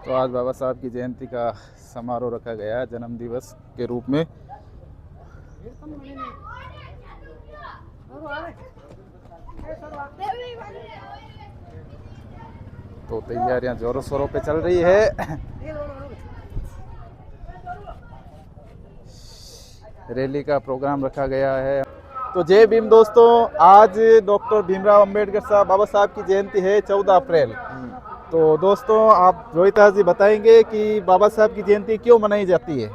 तो आज बाबा साहब की जयंती का समारोह रखा गया है जन्म दिवस के रूप में। तो तैयारियां जोरों शोरों पे चल रही है। रैली का प्रोग्राम रखा गया है। तो जय भीम दोस्तों, आज डॉक्टर भीमराव अंबेडकर साहब बाबा साहब की जयंती है 14 अप्रैल। तो दोस्तों, आप रोहितास जी बताएंगे कि बाबा साहब की जयंती क्यों मनाई जाती है।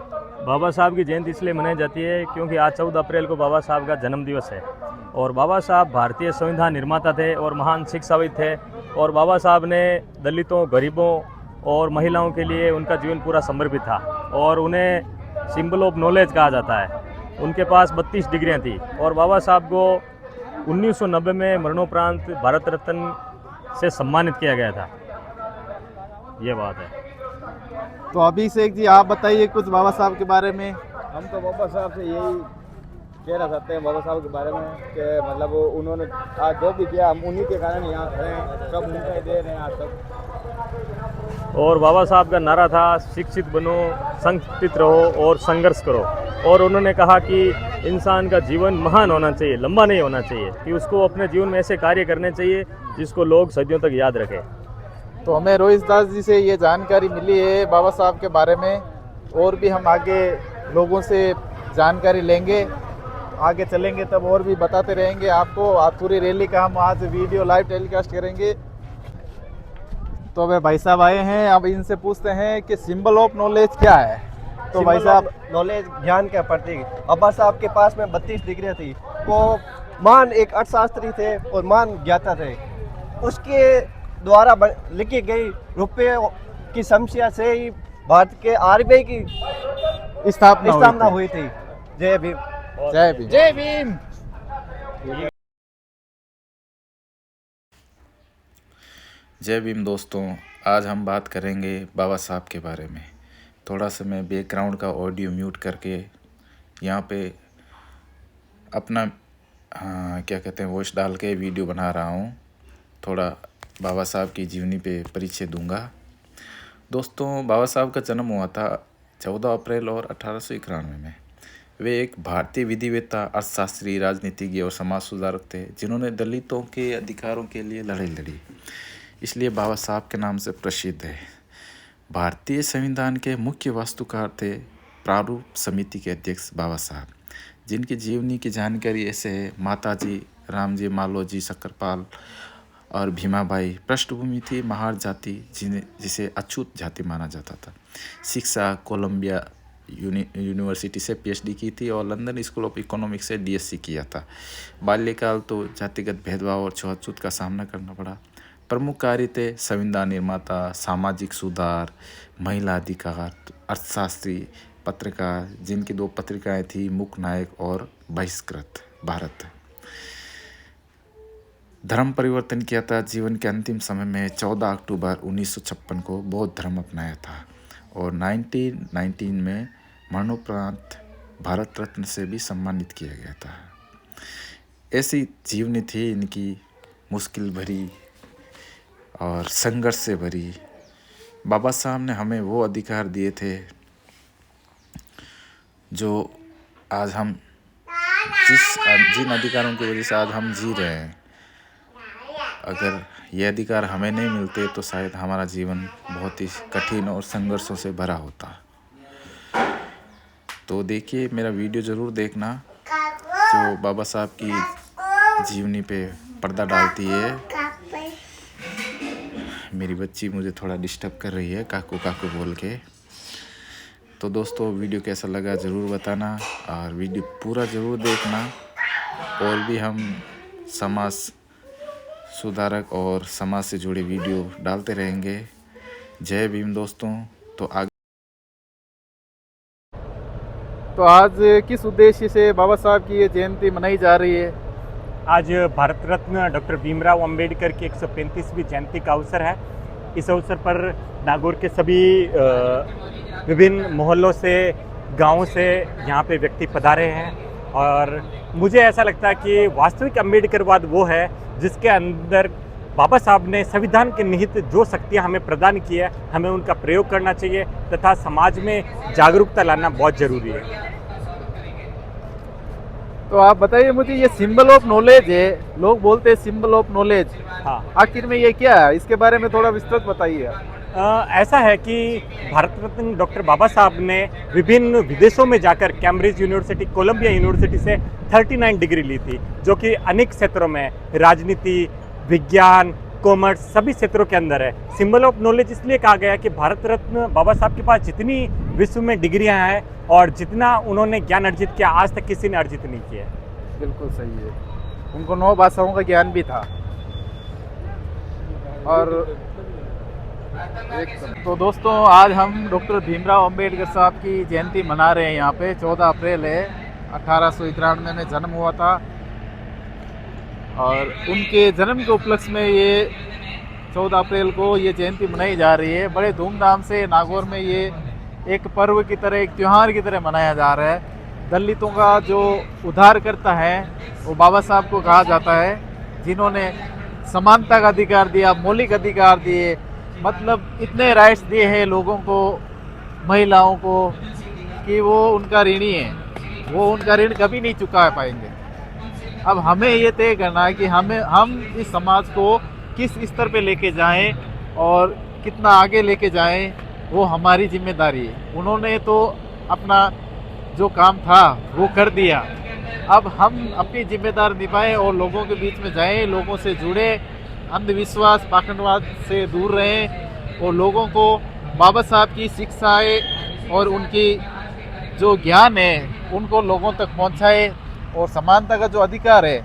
बाबा साहब की जयंती इसलिए मनाई जाती है क्योंकि आज 14 अप्रैल को बाबा साहब का जन्म दिवस है। और बाबा साहब भारतीय संविधान निर्माता थे और महान शिक्षाविद थे। और बाबा साहब ने दलितों, गरीबों और महिलाओं के लिए उनका जीवन पूरा समर्पित था और उन्हें सिंबल ऑफ नॉलेज कहा जाता है। उनके पास 32 डिग्रियां थी और बाबा साहब को 1990 में मरणोपरांत भारत रत्न से सम्मानित किया गया था। ये बात है। तो अभिषेक जी, आप बताइए कुछ बाबा साहब के बारे में। हम तो बाबा साहब से यही कहना चाहते हैं बाबा साहब के बारे में कि मतलब उन्होंने आज जो भी किया हम उन्हीं के कारण यहाँ खड़े हैं, सब उनका ही दे रहे हैं आज तक। और बाबा साहब का नारा था शिक्षित बनो, संगठित रहो और संघर्ष करो। और उन्होंने कहा कि इंसान का जीवन महान होना चाहिए, लंबा नहीं होना चाहिए, कि उसको अपने जीवन में ऐसे कार्य करने चाहिए जिसको लोग सदियों तक याद रखें। तो हमें रोहित दास जी से ये जानकारी मिली है बाबा साहब के बारे में, और भी हम आगे लोगों से जानकारी लेंगे, आगे चलेंगे तब और भी बताते रहेंगे आपको। आज पूरी रैली का हम आज वीडियो लाइव टेलीकास्ट करेंगे। तो वे भाई साहब आए हैं, अब इनसे पूछते हैं कि सिंबल ऑफ नॉलेज क्या है। तो भाई साहब, नॉलेज ज्ञान का प्रतीक। बाबा साहब के पास में 32 डिग्रियाँ थी। वो महान एक अर्थशास्त्री थे और महान ज्ञाता थे। उसके द्वारा लिखी गई रुपये की समस्या से ही भारत के आरबीआई की स्थापना हुई थी। जय भीम। जय भीम। जय भीम। जय भीम दोस्तों, आज हम बात करेंगे बाबा साहब के बारे में। थोड़ा सा मैं बैकग्राउंड का ऑडियो म्यूट करके यहाँ पे अपना क्या कहते हैं वॉइस डाल के वीडियो बना रहा हूँ। थोड़ा बाबा साहब की जीवनी पे परिचय दूंगा। दोस्तों, बाबा साहब का जन्म हुआ था 14 अप्रैल और 1891 में। वे एक भारतीय विधिवेत्ता, अर्थशास्त्री, राजनीतिज्ञ और समाज सुधारक थे जिन्होंने दलितों के अधिकारों के लिए लड़ाई लड़ी, इसलिए बाबा साहब के नाम से प्रसिद्ध है। भारतीय संविधान के मुख्य वास्तुकार थे प्रारूप समिति के अध्यक्ष बाबा साहब, जिनकी जीवनी की जानकारी ऐसे है। माताजी रामजी, मालोजी, शक्करपाल और भीमाबाई। पृष्ठभूमि थी महार जाति, जिसे अछूत जाति माना जाता था। शिक्षा कोलंबिया यूनिवर्सिटी से पीएचडी की थी और लंदन स्कूल ऑफ इकोनॉमिक्स से डीएससी किया था। बाल्यकाल तो जातिगत भेदभाव और छुआछूत का सामना करना पड़ा। प्रमुख कार्य थे संविधान निर्माता, सामाजिक सुधार, महिला अधिकार, अर्थशास्त्री, पत्रकार, जिनकी 2 पत्रिकाएं थी, मुक नायक और बहिष्कृत भारत। धर्म परिवर्तन किया था। जीवन के अंतिम समय में 14 अक्टूबर 1956 को बौद्ध धर्म अपनाया था और 1919 में मरणोपरांत भारत रत्न से भी सम्मानित किया गया था। ऐसी जीवनी थी इनकी, मुश्किल भरी और संघर्ष से भरी। बाबा साहब ने हमें वो अधिकार दिए थे जो आज हम जिन अधिकारों की वजह से आज हम जी रहे हैं। अगर ये अधिकार हमें नहीं मिलते तो शायद हमारा जीवन बहुत ही कठिन और संघर्षों से भरा होता। तो देखिए, मेरा वीडियो ज़रूर देखना जो बाबा साहब की जीवनी पे पर्दा डालती है। मेरी बच्ची मुझे थोड़ा डिस्टर्ब कर रही है काकू काकू बोल के। तो दोस्तों, वीडियो कैसा लगा ज़रूर बताना और वीडियो पूरा ज़रूर देखना। और भी हम समाज सुधारक और समाज से जुड़े वीडियो डालते रहेंगे। जय भीम दोस्तों। तो आज किस उद्देश्य से बाबा साहब की ये जयंती मनाई जा रही है? आज भारत रत्न डॉक्टर भीमराव अंबेडकर की 135वीं जयंती का अवसर है। इस अवसर पर नागौर के सभी विभिन्न मोहल्लों से, गांवों से यहाँ पे व्यक्ति पधारे हैं। और मुझे ऐसा लगता है कि वास्तविक अंबेडकरवाद वो है जिसके अंदर बाबा साहब ने संविधान के निहित जो शक्तियाँ हमें प्रदान की है, हमें उनका प्रयोग करना चाहिए तथा समाज में जागरूकता लाना बहुत ज़रूरी है। तो आप बताइए मुझे, ये सिंबल ऑफ नॉलेज है, लोग बोलते हैं सिंबल ऑफ नॉलेज, हाँ, आखिर में ये क्या है? इसके बारे में थोड़ा विस्तृत बताइए आप। ऐसा है कि भारत रत्न डॉक्टर बाबा साहब ने विभिन्न विदेशों में जाकर कैम्ब्रिज यूनिवर्सिटी, कोलंबिया यूनिवर्सिटी से 39 डिग्री ली थी, जो कि अनेक क्षेत्रों में, राजनीति, विज्ञान, कॉमर्स, सभी क्षेत्रों के अंदर है। सिंबल ऑफ नॉलेज इसलिए कहा गया कि भारत रत्न बाबा साहब के पास जितनी विश्व में डिग्रियां हैं और जितना उन्होंने ज्ञान अर्जित किया, आज तक किसी ने अर्जित नहीं किया है। बिल्कुल सही है, उनको 9 भाषाओं का ज्ञान भी था। और तो दोस्तों, आज हम डॉक्टर भीमराव अंबेडकर साहब की जयंती मना रहे हैं। यहाँ पे 14 अप्रैल है, 1891 में जन्म हुआ था और उनके जन्म के उपलक्ष्य में ये 14 अप्रैल को ये जयंती मनाई जा रही है। बड़े धूमधाम से नागौर में ये एक पर्व की तरह, एक त्यौहार की तरह मनाया जा रहा है। दलितों का जो उद्धार करता है वो बाबा साहब को कहा जाता है, जिन्होंने समानता का अधिकार दिया, मौलिक अधिकार दिए, मतलब इतने राइट्स दिए हैं लोगों को, महिलाओं को, कि वो उनका ऋणी है, वो उनका ऋण कभी नहीं चुका पाएंगे। अब हमें ये तय करना है कि हम इस समाज को किस स्तर पे लेके जाएं और कितना आगे लेके जाएं, वो हमारी जिम्मेदारी है। उन्होंने तो अपना जो काम था वो कर दिया, अब हम अपनी जिम्मेदारी निभाएं और लोगों के बीच में जाएं, लोगों से जुड़े, अंधविश्वास, पाखंडवाद से दूर रहें और लोगों को बाबा साहब की शिक्षाएं और उनकी जो ज्ञान है उनको लोगों तक पहुंचाए। और समानता का जो अधिकार है,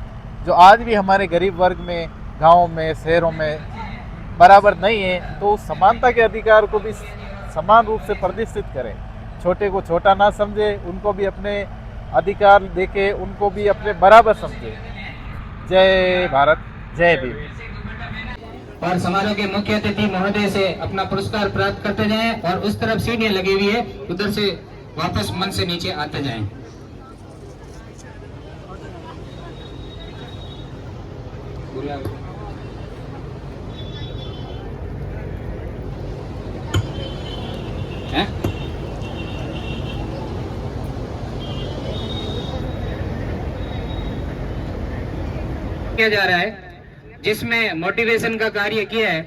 जो आज भी हमारे गरीब वर्ग में, गाँव में, शहरों में बराबर नहीं है, तो उस समानता के अधिकार को भी समान रूप से प्रतिष्ठित करें। छोटे को छोटा ना समझे, उनको भी अपने अधिकार देके उनको भी अपने बराबर समझे। जय भारत, जय भीम। और समारोह के मुख्य अतिथि महोदय से अपना पुरस्कार प्राप्त करते जाएं और उस तरफ सीढ़ियां लगी हुई है, उधर से वापस मंच से नीचे आते जाएं। किया जा रहा है, जिसमें मोटिवेशन का कार्य किया है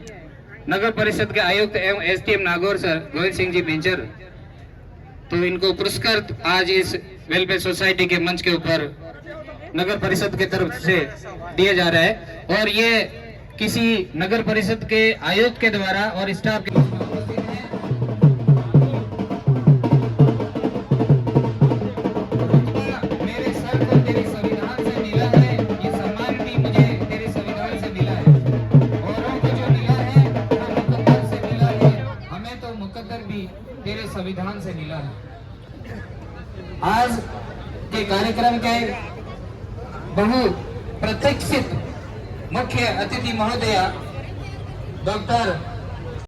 नगर परिषद के आयुक्त एवं SDM Nagaur sir Govind Singh ji bencher. तो इनको पुरस्कार आज इस वेलफेयर सोसाइटी के मंच के ऊपर नगर परिषद की तरफ से दिया जा रहा है और ये किसी नगर परिषद के आयुक्त के द्वारा और स्टाफ के मेरे सर को तेरे संविधान से मिला है, ये सम्मान भी मुझे तेरे संविधान से मिला है। औरों को जो मिला है वो मुकद्दर से मिला है, हमें तो मुकद्दर भी तेरे संविधान से मिला है। आज के कार्यक्रम के बहु प्रतीक्षित मुख्य अतिथि महोदया डॉक्टर